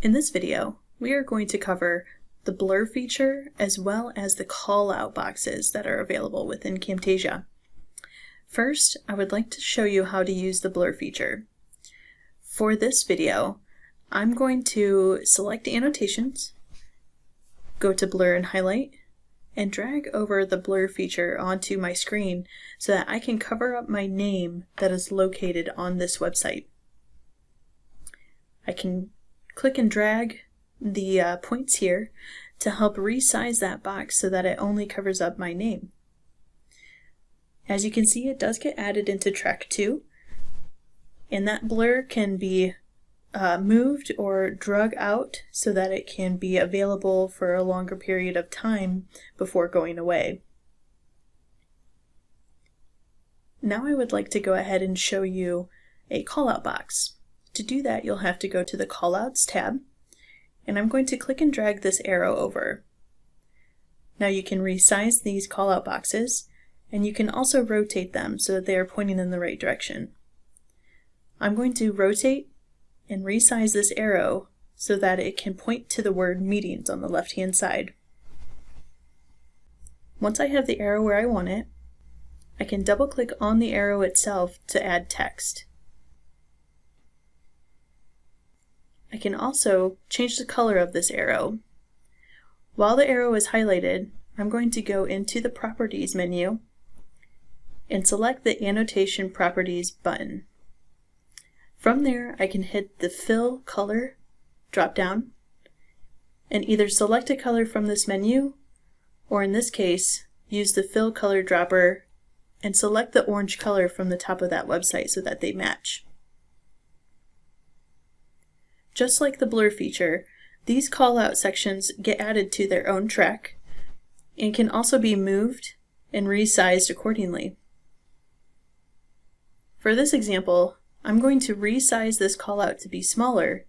In this video, we are going to cover the blur feature as well as the call-out boxes that are available within Camtasia. First, I would like to show you how to use the blur feature. For this video, I'm going to select annotations, go to blur and highlight, and drag over the blur feature onto my screen so that I can cover up my name that is located on this website. I can click and drag the points here to help resize that box so that it only covers up my name. As you can see, it does get added into track 2, and that blur can be moved or drug out so that it can be available for a longer period of time before going away. Now I would like to go ahead and show you a callout box. To do that, you'll have to go to the Callouts tab, and I'm going to click and drag this arrow over. Now you can resize these callout boxes, and you can also rotate them so that they are pointing in the right direction. I'm going to rotate and resize this arrow so that it can point to the word meetings on the left-hand side. Once I have the arrow where I want it, I can double-click on the arrow itself to add text. I can also change the color of this arrow. While the arrow is highlighted, I'm going to go into the Properties menu and select the Annotation Properties button. From there, I can hit the Fill Color drop-down and either select a color from this menu, or in this case, use the Fill Color dropper and select the orange color from the top of that website so that they match. Just like the blur feature, these callout sections get added to their own track and can also be moved and resized accordingly. For this example, I'm going to resize this callout to be smaller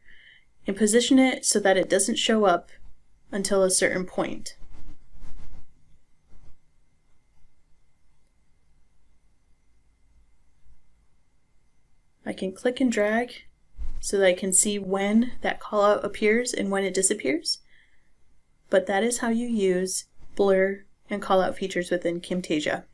and position it so that it doesn't show up until a certain point. I can click and drag so that I can see when that callout appears and when it disappears. But that is how you use blur and callout features within Camtasia.